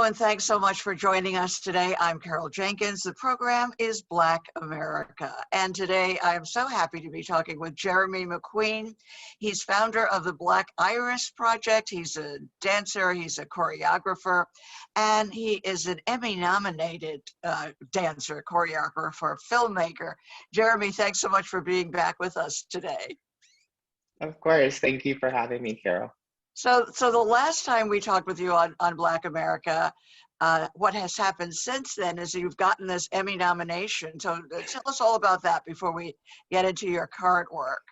and thanks so much for joining us today. I'm Carol Jenkins. The program is Black America. And today I am so happy to be talking with Jeremy McQueen. He's founder of the Black Iris Project. He's a dancer, he's a choreographer, and he is an Emmy-nominated dancer, choreographer, filmmaker. Jeremy, thanks so much for being back with us today. Of course. Thank you for having me, Carol. So the last time we talked with you on Black America, what has happened since then is you've gotten this Emmy nomination. So tell us all about that before we get into your current work.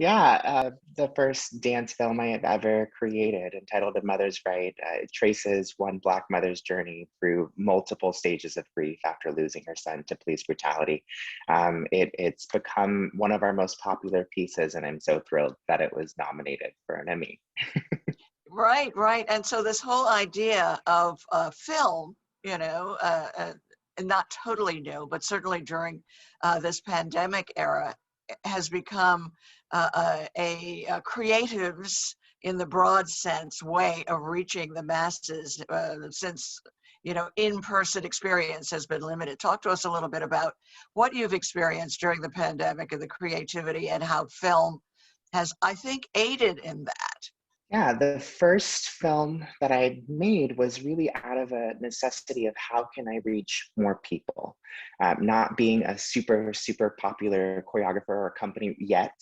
Yeah, the first dance film I have ever created, entitled A Mother's Right, it traces one Black mother's journey through multiple stages of grief after losing her son to police brutality. It's become one of our most popular pieces, and I'm so thrilled that it was nominated for an Emmy. Right. And so this whole idea of film, not totally new, but certainly during this pandemic era, has become a creatives in the broad sense way of reaching the masses since in-person experience has been limited. Talk to us a little bit about what you've experienced during the pandemic and the creativity and how film has, I think, aided in that. Yeah, the first film that I made was really out of a necessity of how can I reach more people? Not being a super popular choreographer or company yet,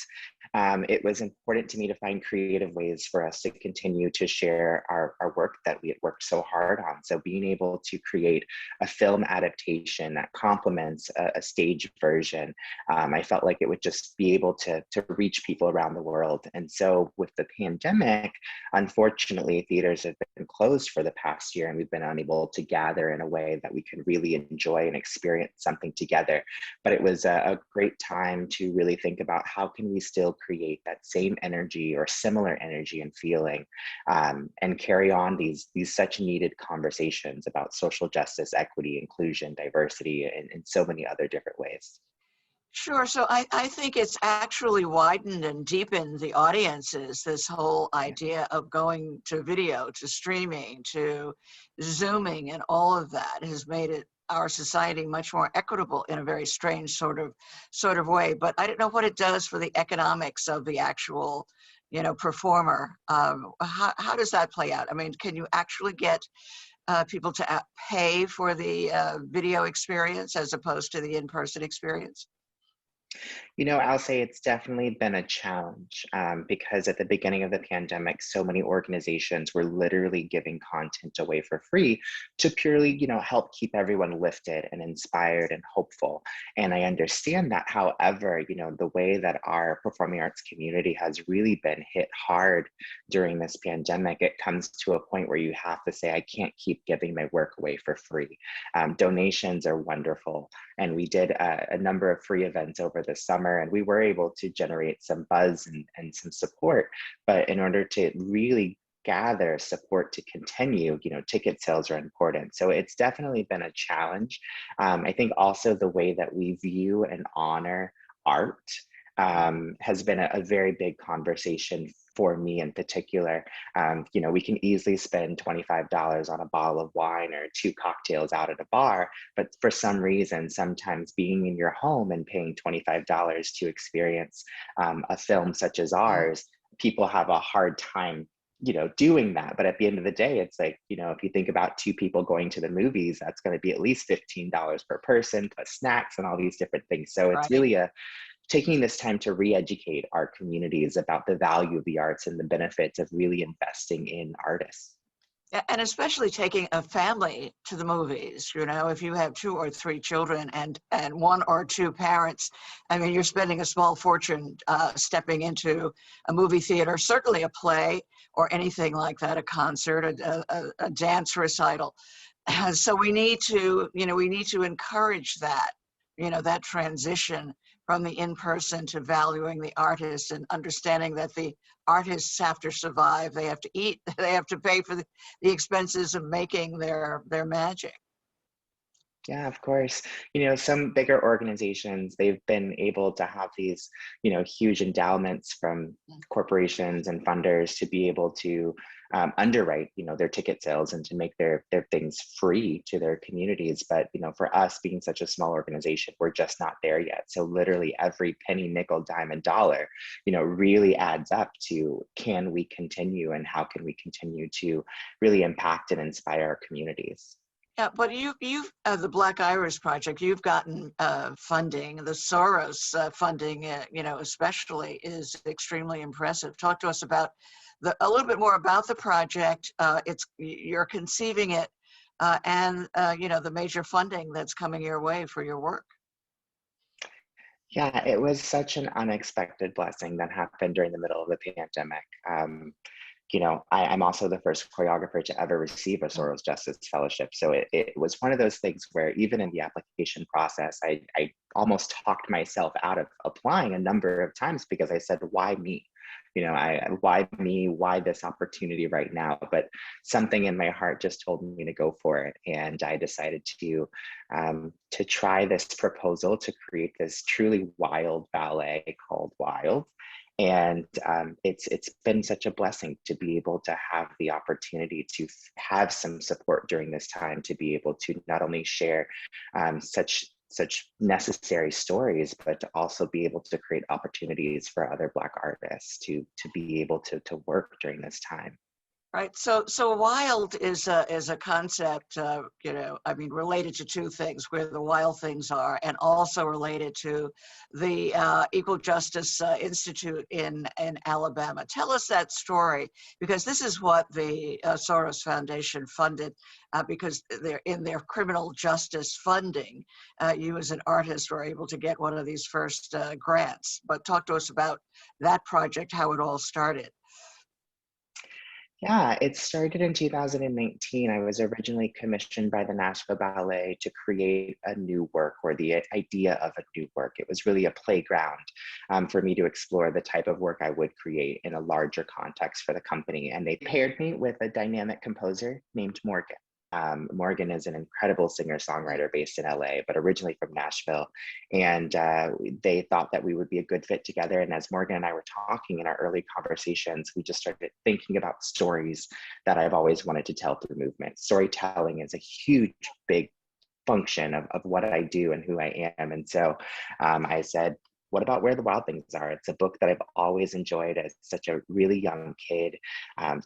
it was important to me to find creative ways for us to continue to share our work that we had worked so hard on. So being able to create a film adaptation that complements a stage version, I felt like it would just be able to reach people around the world. And so with the pandemic, unfortunately, theaters have been closed for the past year, and we've been unable to gather in a way that we can really enjoy and experience something together. But it was a great time to really think about how can we still create that same energy or similar energy and feeling, and carry on these such needed conversations about social justice, equity, inclusion, diversity, and in so many other different ways. Sure. So I think it's actually widened and deepened the audiences, this whole idea of going to video, to streaming, to Zooming, and all of that has made our society much more equitable in a very strange sort of way. But I don't know what it does for the economics of the actual, performer. How does that play out? I mean, can you actually get people to pay for the video experience as opposed to the in-person experience? I'll say it's definitely been a challenge, because at the beginning of the pandemic, so many organizations were literally giving content away for free to purely, help keep everyone lifted and inspired and hopeful. And I understand that. However, the way that our performing arts community has really been hit hard during this pandemic, it comes to a point where you have to say, I can't keep giving my work away for free. Donations are wonderful. And we did a number of free events over the summer, and we were able to generate some buzz and some support. But in order to really gather support to continue, ticket sales are important. So it's definitely been a challenge. I think also the way that we view and honor art has been a very big conversation for me in particular. We can easily spend $25 on a bottle of wine or 2 cocktails out at a bar, but for some reason, sometimes being in your home and paying $25 to experience a film such as ours, people have a hard time doing that. But at the end of the day, it's like, if you think about 2 people going to the movies, that's going to be at least $15 per person, plus snacks and all these different things. So it's really taking this time to re-educate our communities about the value of the arts and the benefits of really investing in artists. And especially taking a family to the movies, if you have 2 or 3 children and 1 or 2 parents, I mean, you're spending a small fortune stepping into a movie theater, certainly a play or anything like that, a concert, a dance recital. So we need to encourage that, that transition from the in-person to valuing the artists and understanding that the artists have to survive, they have to eat, they have to pay for the expenses of making their magic. Yeah, of course. Some bigger organizations, they've been able to have these, huge endowments from corporations and funders to be able to underwrite, their ticket sales and to make their things free to their communities. But, for us being such a small organization, we're just not there yet. So literally every penny, nickel, dime, and dollar, really adds up to, can we continue and how can we continue to really impact and inspire our communities? Yeah, but you've the Black Iris Project, you've gotten funding. The Soros funding, especially is extremely impressive. Talk to us about a little bit more about the project. You're conceiving it, and the major funding that's coming your way for your work. Yeah, it was such an unexpected blessing that happened during the middle of the pandemic. I'm also the first choreographer to ever receive a Soros Justice Fellowship. So it was one of those things where even in the application process, I almost talked myself out of applying a number of times because I said, why me? Why me? Why this opportunity right now? But something in my heart just told me to go for it. And I decided to try this proposal to create this truly wild ballet called Wild. And it's been such a blessing to be able to have the opportunity to have some support during this time, to be able to not only share such necessary stories, but to also be able to create opportunities for other Black artists to be able to work during this time. Right. So wild is a concept, related to two things, where the wild things are, and also related to the Equal Justice Institute in Alabama. Tell us that story, because this is what the Soros Foundation funded, because they're in their criminal justice funding. You as an artist were able to get one of these first grants. But talk to us about that project, how it all started. Yeah, it started in 2019. I was originally commissioned by the Nashville Ballet to create a new work, or the idea of a new work. It was really a playground for me to explore the type of work I would create in a larger context for the company. And they paired me with a dynamic composer named Morgan. Morgan is an incredible singer-songwriter based in LA, but originally from Nashville. And they thought that we would be a good fit together. And as Morgan and I were talking in our early conversations, we just started thinking about stories that I've always wanted to tell through movement. Storytelling is a huge, big function of what I do and who I am. And so I said, what about Where the Wild Things Are? It's a book that I've always enjoyed as such a really young kid.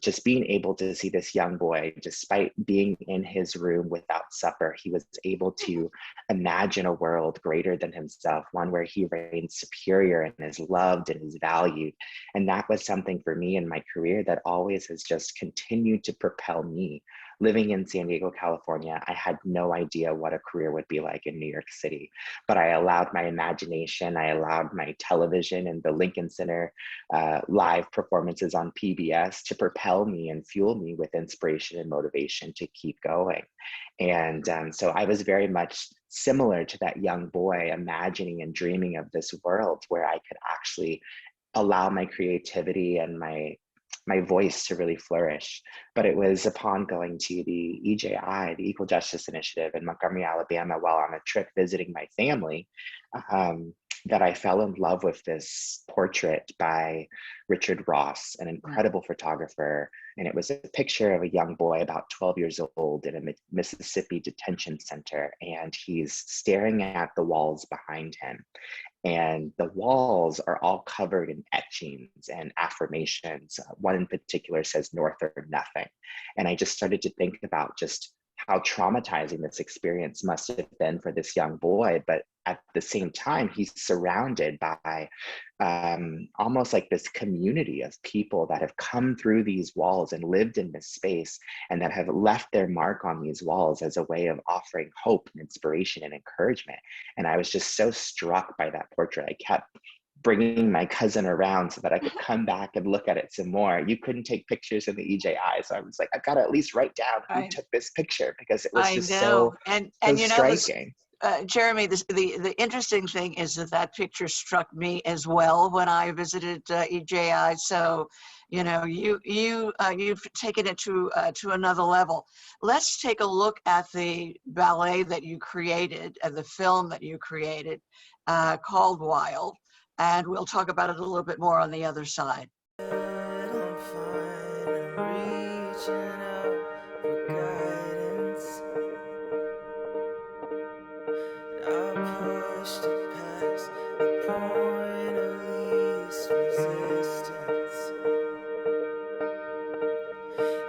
Just being able to see this young boy, despite being in his room without supper, he was able to imagine a world greater than himself, one where he reigns superior and is loved and is valued. And that was something for me in my career that always has just continued to propel me. Living in San Diego, California, I had no idea what a career would be like in New York City, but I allowed my imagination, I allowed my television and the Lincoln Center live performances on PBS to propel me and fuel me with inspiration and motivation to keep going. And so I was very much similar to that young boy, imagining and dreaming of this world where I could actually allow my creativity and my voice to really flourish. But it was upon going to the EJI, the Equal Justice Initiative in Montgomery, Alabama, while on a trip visiting my family, that I fell in love with this portrait by Richard Ross, an incredible photographer. And it was a picture of a young boy about 12 years old in a Mississippi detention center. And he's staring at the walls behind him. And the walls are all covered in etchings and affirmations. One in particular says "North or nothing." And I just started to think about just how traumatizing this experience must have been for this young boy. But at the same time, he's surrounded by almost like this community of people that have come through these walls and lived in this space, and that have left their mark on these walls as a way of offering hope and inspiration and encouragement. And I was just so struck by that portrait. I kept bringing my cousin around so that I could come back and look at it some more. You couldn't take pictures in the EJI, so I was like, I've got to at least write down who took this picture, because it was just so striking. Jeremy, the interesting thing is that picture struck me as well when I visited EJI. So, you've taken it to another level. Let's take a look at the ballet that you created and the film that you created called Wild, and we'll talk about it a little bit more on the other side. push to pass the point of least resistance.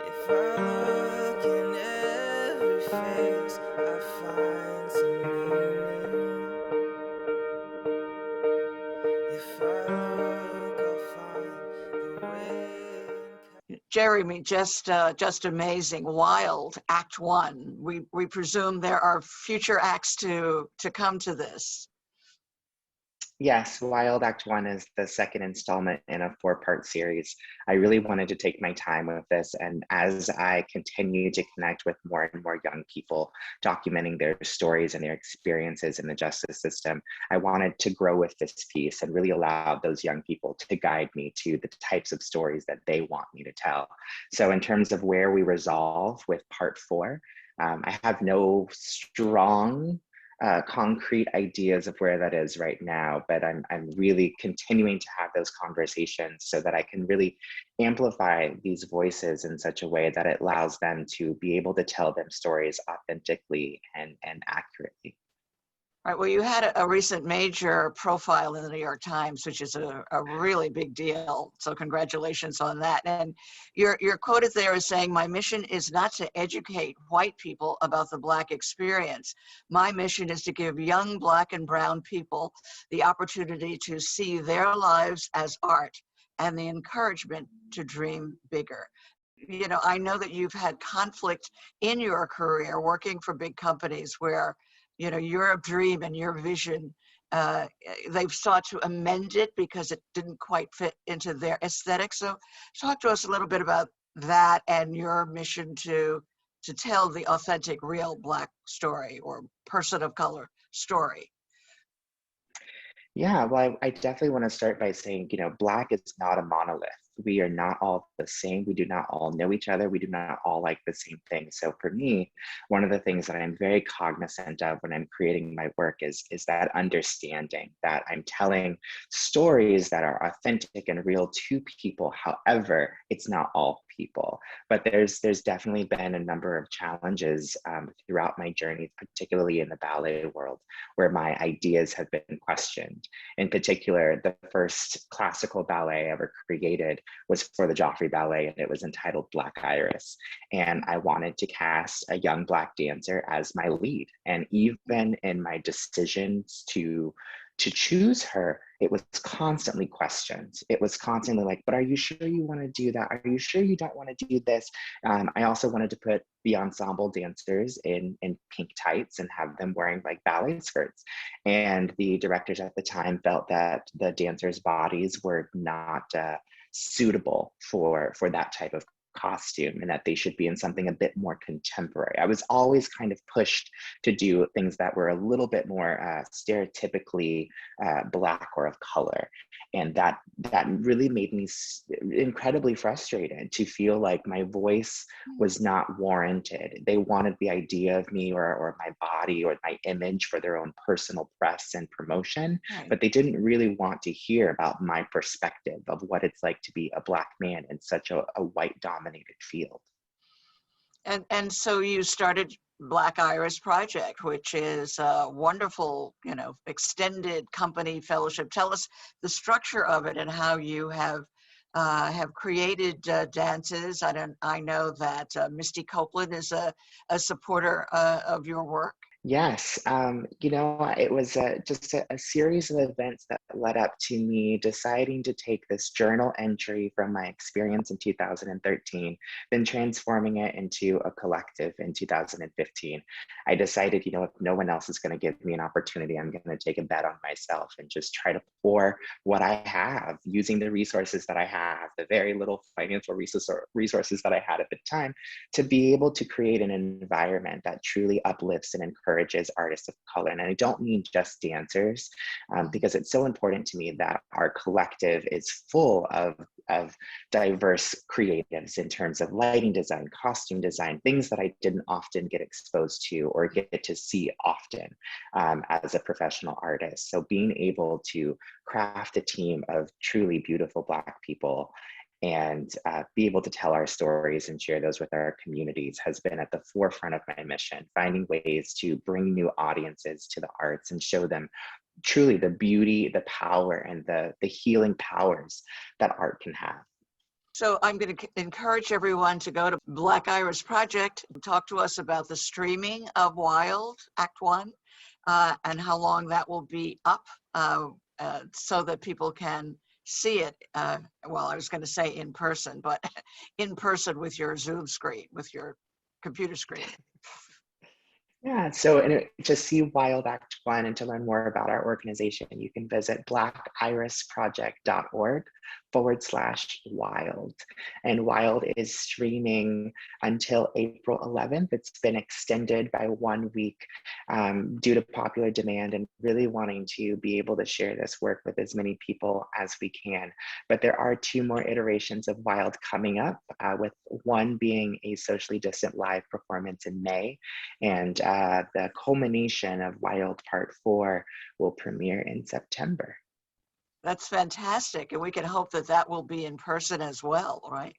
If I look in every face, I find some meaning. If I look, I'll find the way. Jeremy, just amazing, wild, Act One. We presume there are future acts to come to this. Yes, Wild Act One is the second installment in a 4-part series. I really wanted to take my time with this, and as I continue to connect with more and more young people, documenting their stories and their experiences in the justice system, I wanted to grow with this piece and really allow those young people to guide me to the types of stories that they want me to tell. So in terms of where we resolve with Part 4, I have no strong concrete ideas of where that is right now, but I'm really continuing to have those conversations so that I can really amplify these voices in such a way that it allows them to be able to tell them stories authentically and accurately. Right. Well, you had a recent major profile in the New York Times, which is a really big deal. So congratulations on that. And you're quoted there as saying, "My mission is not to educate white people about the Black experience. My mission is to give young Black and brown people the opportunity to see their lives as art and the encouragement to dream bigger." You know, I know that you've had conflict in your career working for big companies where, you know, your dream and your vision, they've sought to amend it because it didn't quite fit into their aesthetic. So talk to us a little bit about that and your mission to tell the authentic, real Black story or person of color story. Yeah, well, I definitely want to start by saying, you know, Black is not a monolith. We are not all the same. We do not all know each other. We do not all like the same things. So for me, one of the things that I'm very cognizant of when I'm creating my work is that understanding that I'm telling stories that are authentic and real to people. However, it's not all people. But there's definitely been a number of challenges throughout my journey, particularly in the ballet world, where my ideas have been questioned. In particular, the first classical ballet ever created was for the Joffrey Ballet, and it was entitled Black Iris. And I wanted to cast a young Black dancer as my lead. And even in my decisions to choose her, it was constantly questioned. It was constantly like, but are you sure you want to do that? Are you sure you don't want to do this? I also wanted to put the ensemble dancers in pink tights and have them wearing like ballet skirts. And the directors at the time felt that the dancers' bodies were not suitable for that type of costume and that they should be in something a bit more contemporary. I was always kind of pushed to do things that were a little bit more stereotypically Black or of color. And that really made me incredibly frustrated to feel like my voice was not warranted. They wanted the idea of me or my body or my image for their own personal press and promotion, Right. but they didn't really want to hear about my perspective of what it's like to be a Black man in such a white dominated field. And so you started Black Iris Project, which is a wonderful, you know, extended company fellowship. Tell us the structure of it and how you have created dances. I know that Misty Copeland is a supporter of your work. Yes, you know, it was just a series of events that led up to me deciding to take this journal entry from my experience in 2013, then transforming it into a collective in 2015. I decided, you know, if no one else is going to give me an opportunity, I'm going to take a bet on myself and just try to pour what I have using the resources that I have, the very little financial resources that I had at the time, to be able to create an environment that truly uplifts and encourages artists of color. And I don't mean just dancers, because it's so important to me that our collective is full of diverse creatives in terms of lighting design, costume design, things that I didn't often get exposed to or get to see often as a professional artist. So being able to craft a team of truly beautiful Black people and be able to tell our stories and share those with our communities has been at the forefront of my mission, finding ways to bring new audiences to the arts and show them truly the beauty, the power, and the healing powers that art can have. So I'm going to encourage everyone to go to Black Iris Project and talk to us about the streaming of Wild Act One, and how long that will be up, so that people can see it. Well, I was going to say in person, but in person with your Zoom screen, with your computer screen. Yeah, so to see Wild Act One and to learn more about our organization, you can visit blackirisproject.org/wild. And Wild is streaming until April 11th. It's been extended by 1 week due to popular demand and really wanting to be able to share this work with as many people as we can. But there are 2 more iterations of Wild coming up, with one being a socially distant live performance in May, and the culmination of Wild Part 4 will premiere in September. That's fantastic. And we can hope that that will be in person as well, right?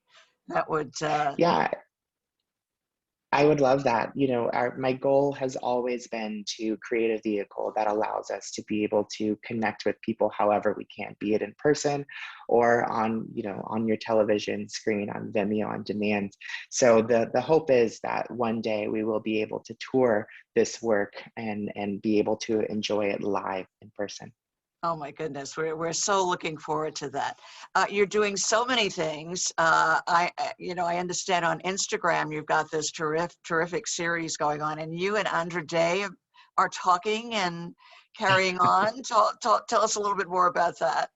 That would, Yeah, I would love that. You know, my goal has always been to create a vehicle that allows us to be able to connect with people however we can, be it in person or on, you know, on your television screen, on Vimeo on demand. So the hope is that one day we will be able to tour this work and be able to enjoy it live in person. oh my goodness, we're so looking forward to that. You're doing so many things. I understand on Instagram you've got this terrific series going on, and you and Andra Day are talking and carrying on. Tell us a little bit more about that.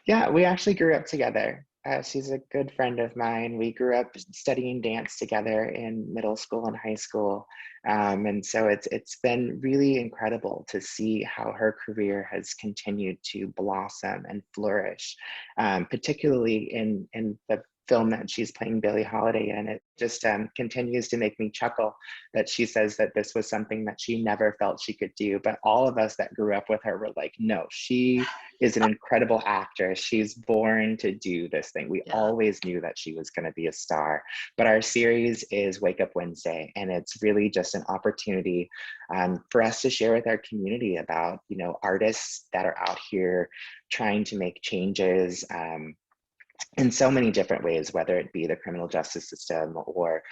Yeah, we actually grew up together. She's a good friend of mine. We grew up studying dance together in middle school and high school. And so it's been really incredible to see how her career has continued to blossom and flourish, particularly in the film that she's playing Billie Holiday in. It just continues to make me chuckle that she says that this was something that she never felt she could do. But all of us that grew up with her were like, no, she is an incredible actress. She's born to do this thing. We Yeah. always knew that she was going to be a star. But our series is Wake Up Wednesday, and it's really just an opportunity for us to share with our community about, you know, artists that are out here trying to make changes in so many different ways, whether it be the criminal justice system or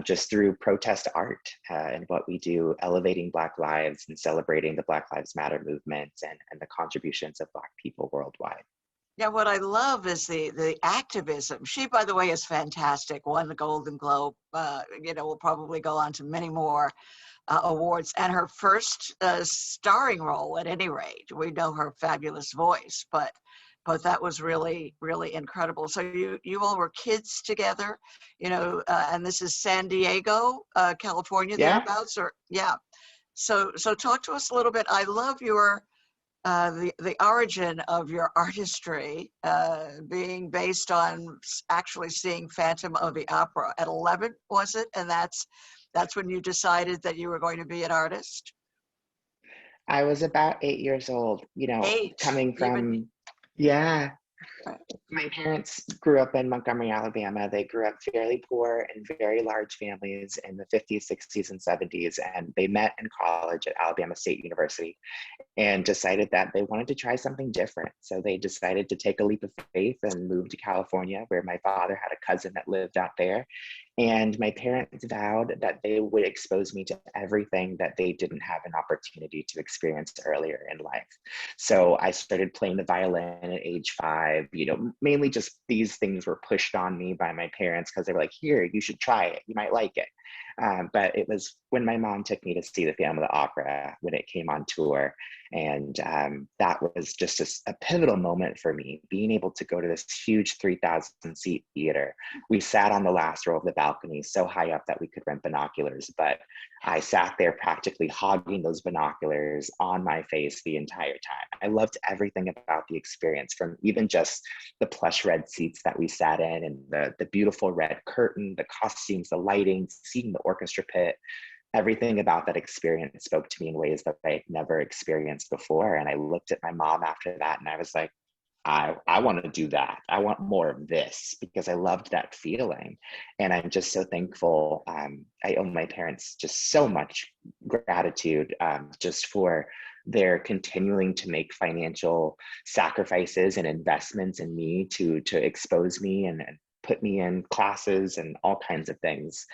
just through protest art and what we do, elevating Black lives and celebrating the Black Lives Matter movement and the contributions of Black people worldwide. Yeah, what I love is the activism. She, by the way, is fantastic. Won the Golden Globe. Will probably go on to many more awards. And her first starring role, at any rate. We know her fabulous voice, but that was really, really incredible. So you all were kids together, and this is San Diego, California, Yeah. thereabouts, or yeah. So talk to us a little bit. I love your the origin of your artistry being based on actually seeing Phantom of the Opera at 11, was it? And that's when you decided that you were going to be an artist? I was about 8 years old, 8, coming even. from, yeah. Right. My parents grew up in Montgomery, Alabama. They grew up fairly poor in very large families in the 50s, 60s, and 70s. And they met in college at Alabama State University and decided that they wanted to try something different. So they decided to take a leap of faith and move to California, where my father had a cousin that lived out there. And my parents vowed that they would expose me to everything that they didn't have an opportunity to experience earlier in life. So I started playing the violin at age 5, mainly just these things were pushed on me by my parents because they were like, here, you should try it. You might like it. But it was when my mom took me to see the Phantom of the Opera when it came on tour. And that was just a pivotal moment for me, being able to go to this huge 3,000 seat theater. We sat on the last row of the balcony so high up that we could rent binoculars, but I sat there practically hogging those binoculars on my face the entire time. I loved everything about the experience, from even just the plush red seats that we sat in and the beautiful red curtain, the costumes, the lighting, seeing the orchestra pit. Everything about that experience spoke to me in ways that I had never experienced before. And I looked at my mom after that and I was like, I want to do that. I want more of this, because I loved that feeling. And I'm just so thankful. I owe my parents just so much gratitude just for they're continuing to make financial sacrifices and investments in me to expose me and put me in classes and all kinds of things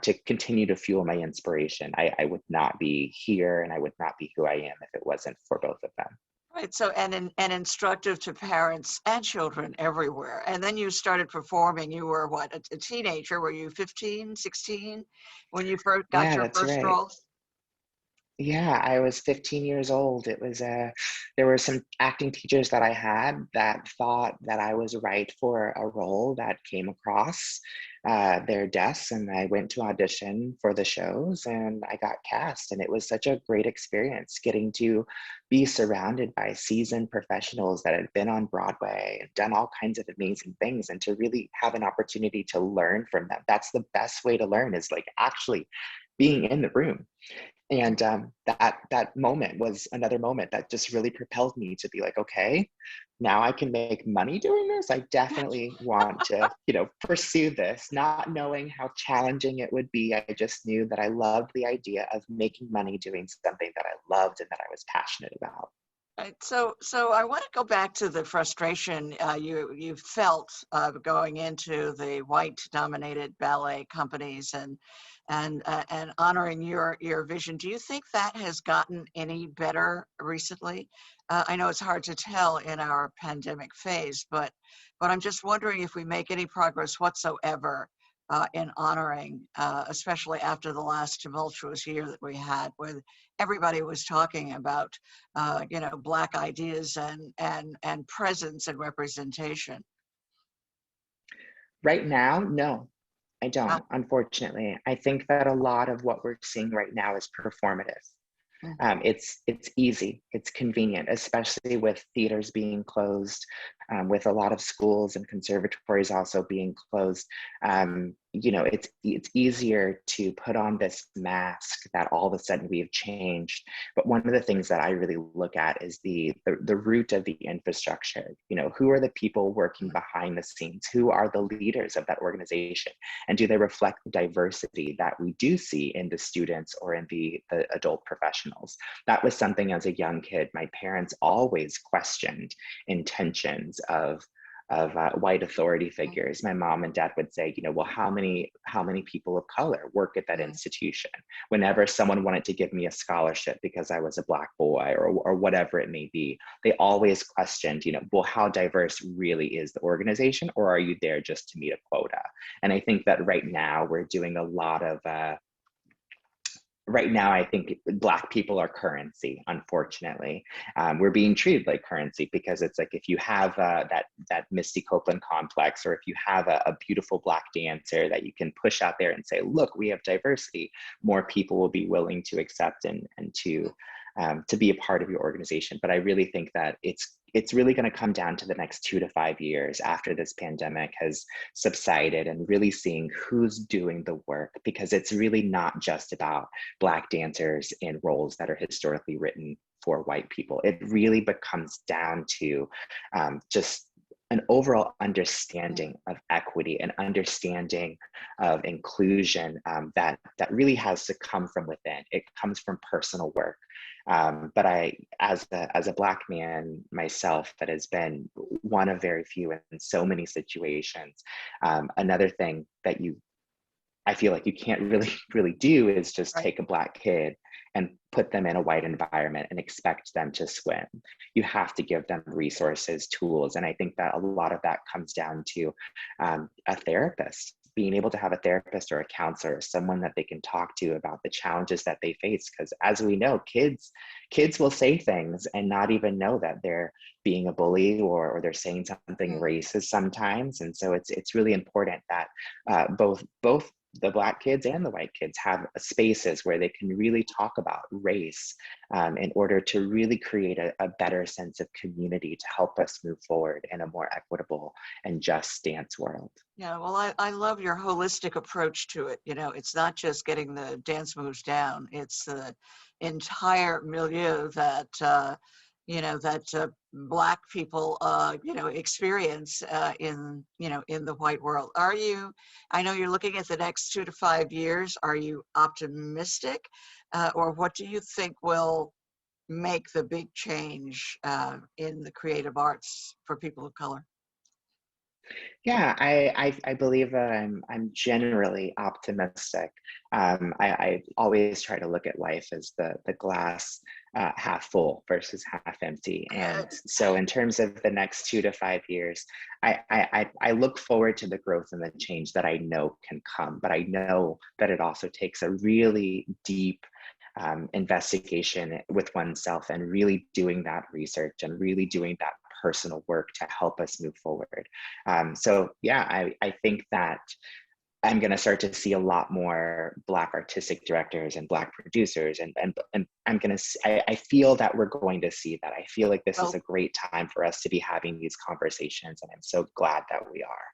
to continue to fuel my inspiration. I would not be here and I would not be who I am if it wasn't for both of them. Right. So, and instructive to parents and children everywhere. And then you started performing. You were what, a teenager? Were you 15, 16 when you first got Yeah, your that's first right. roles? Yeah, I was 15 years old. It was there were some acting teachers that I had that thought that I was right for a role that came across their desks, and I went to audition for the shows, and I got cast. And it was such a great experience getting to be surrounded by seasoned professionals that had been on Broadway and done all kinds of amazing things, and to really have an opportunity to learn from them. That's the best way to learn, is like actually being in the room. And that moment was another moment that just really propelled me to be like, okay, now I can make money doing this. I definitely want to, pursue this, not knowing how challenging it would be. I just knew that I loved the idea of making money doing something that I loved and that I was passionate about. Right. So I want to go back to the frustration you felt going into the white-dominated ballet companies and honoring your vision. Do you think that has gotten any better recently? I know it's hard to tell in our pandemic phase, but I'm just wondering if we make any progress whatsoever in honoring, especially after the last tumultuous year that we had, where everybody was talking about Black ideas and presence and representation. Right now, no, I Uh, don't, unfortunately. I think that a lot of what we're seeing right now is performative. mhm. It's easy, it's convenient, especially with theaters being closed, with a lot of schools and conservatories also being closed. It's easier to put on this mask that all of a sudden we have changed. But one of the things that I really look at is the root of the infrastructure. Who are the people working behind the scenes? Who are the leaders of that organization? And do they reflect the diversity that we do see in the students or in the adult professionals? That was something as a young kid, my parents always questioned intentions of white authority figures. My mom and dad would say, well, how many people of color work at that institution? Whenever someone wanted to give me a scholarship because I was a Black boy or whatever it may be, they always questioned, well, how diverse really is the organization, or are you there just to meet a quota? And I think that right now we're doing a lot of right now, I think Black people are currency, unfortunately. We're being treated like currency because it's like, if you have that Misty Copeland complex, or if you have a beautiful Black dancer that you can push out there and say, look, we have diversity, more people will be willing to accept and to be a part of your organization. But I really think that it's really going to come down to the next 2 to 5 years after this pandemic has subsided, and really seeing who's doing the work, because it's really not just about Black dancers in roles that are historically written for white people. It really becomes down to just an overall understanding of equity, an understanding of inclusion that really has to come from within. It comes from personal work. But I, as a Black man myself, that has been one of very few in so many situations. Another thing that I feel like you can't really do is just Right. take a Black kid and put them in a white environment and expect them to swim. You have to give them resources, tools. And I think that a lot of that comes down to a therapist, being able to have a therapist or a counselor, someone that they can talk to about the challenges that they face. Because as we know, kids will say things and not even know that they're being a bully, or they're saying something racist sometimes. And so it's really important that both the Black kids and the white kids have spaces where they can really talk about race in order to really create a better sense of community to help us move forward in a more equitable and just dance world. Yeah, well, I love your holistic approach to it. It's not just getting the dance moves down, it's the entire milieu that Black people, experience in the white world. I know you're looking at the next 2 to 5 years. Are you optimistic? Or what do you think will make the big change in the creative arts for people of color? Yeah, I believe I'm generally optimistic. I always try to look at life as the glass half full versus half empty. And Good. so, in terms of the next 2 to 5 years, I look forward to the growth and the change that I know can come. But I know that it also takes a really deep investigation with oneself and really doing that research and really doing that personal work to help us move forward. So yeah, I think that I'm going to start to see a lot more Black artistic directors and Black producers, and I'm going to. I feel that we're going to see that. I feel like this is Well, a great time for us to be having these conversations, and I'm so glad that we are.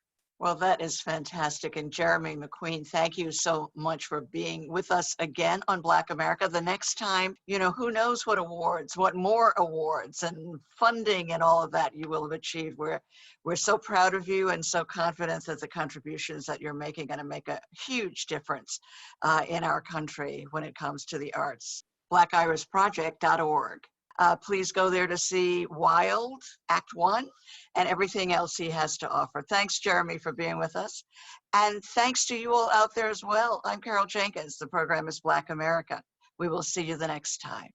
well, that is fantastic. And Jeremy McQueen, thank you so much for being with us again on Black America. The next time, you know, who knows what awards, what more awards and funding and all of that you will have achieved. We're so proud of you and so confident that the contributions that you're making are going to make a huge difference in our country when it comes to the arts. BlackIrisProject.org. Please go there to see Wild, Act One, and everything else he has to offer. Thanks, Jeremy, for being with us. And thanks to you all out there as well. I'm Carol Jenkins. The program is Black America. We will see you the next time.